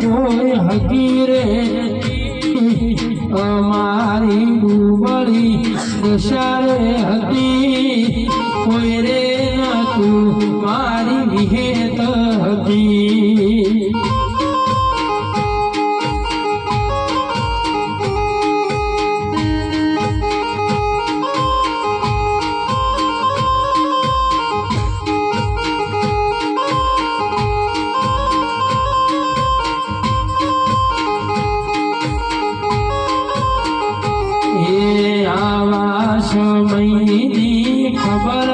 કોઈ હકીરે અમારી ડૂબળી દશારે હતી કોઈ રે નતું મારી વિહેત હતી સમયની ખબર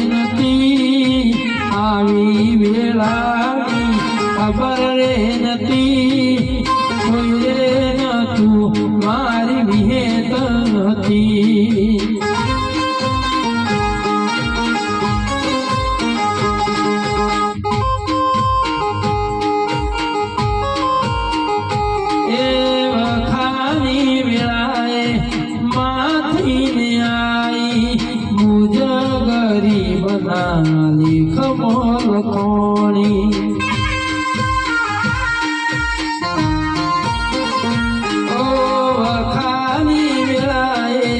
નથી આવી વેળાની ખબર રે નથી કોઈ રે નતું મારી વિહેત હતી એ વખાની વેળાએ માથીને મુજ ગરીબ ના લેખ મોર કોણી ઓ વખાની વેળાએ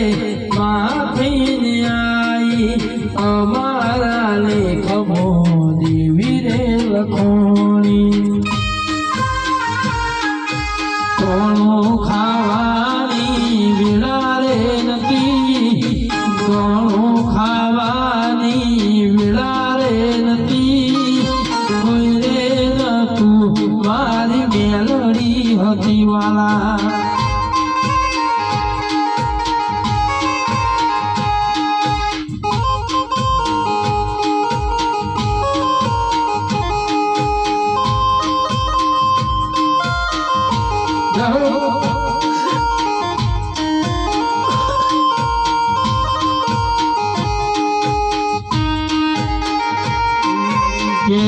માથીને આઈ અમારા લેખ મોદી રે લખોણી કોણું ખાવાની વેળા રે નથી કોણું ખાવાની વેળા રે નથી કોઈ રે નતું મારી મેલડી હતી વાલા કે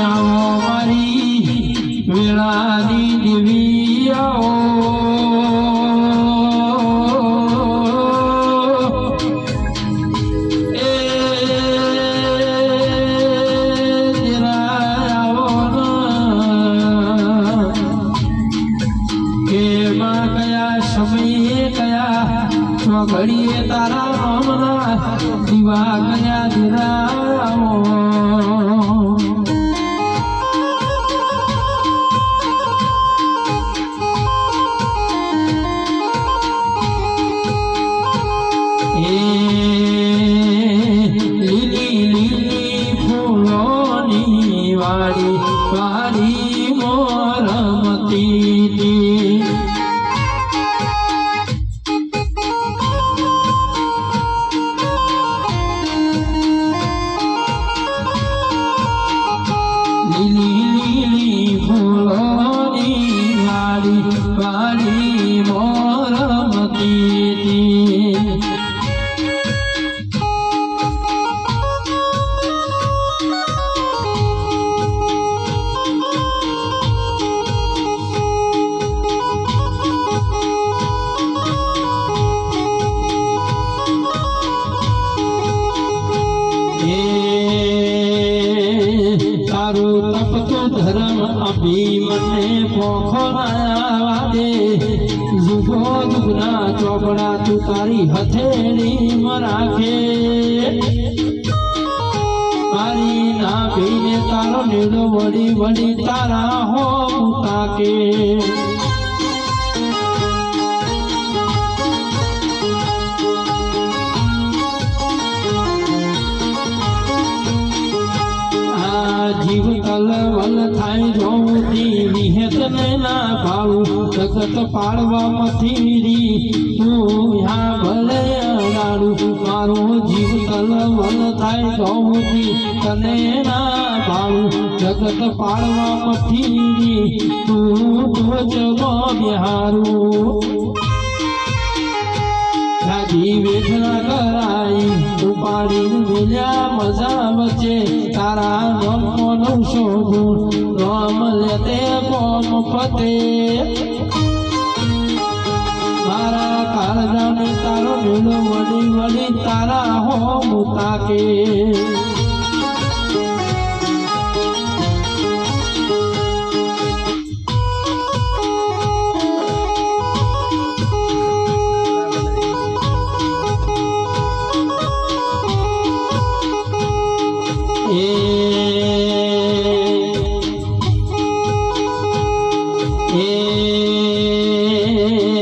આવો મારી વેળાની દેવી આવો એ જરા આવો કે માં કયા સમયે કયા ઘડીએ તારા નામના દીવા કયા જરા આવો લીલી લીલી ફૂલોની વાડી વાડી મોરમતી લીલી લીલી ફૂલોની વાડી વાડી મોરમતી તારું તપતો ધર્મ અભિમને પોખરાયા દે જુગો જુગના ચોપડા તું તારી હથેળી રાખે મારી ના ભીને તારો નીડો વળી વળી તારા હો તાકે જીવ કલવલ થાય જોતી વિહેત ને ના ભાવું જગત પાડવામાંથી રી તું યા ભલે અડાડું મારો જીવ કલવલ થાય જોતી તને ના ભાવું જગત પાડવામાંથી રી તું ધ્વજમાં બિહારું રાજી વેઠના કરાઈ ઉપાડી મિલ્યા મજા વચ્ચે તારા રમનો શોભું રમ લેતે કોમ પતે મારા કાળજાને તારો નીડો વળી વળી તારા હો મુતાકે રે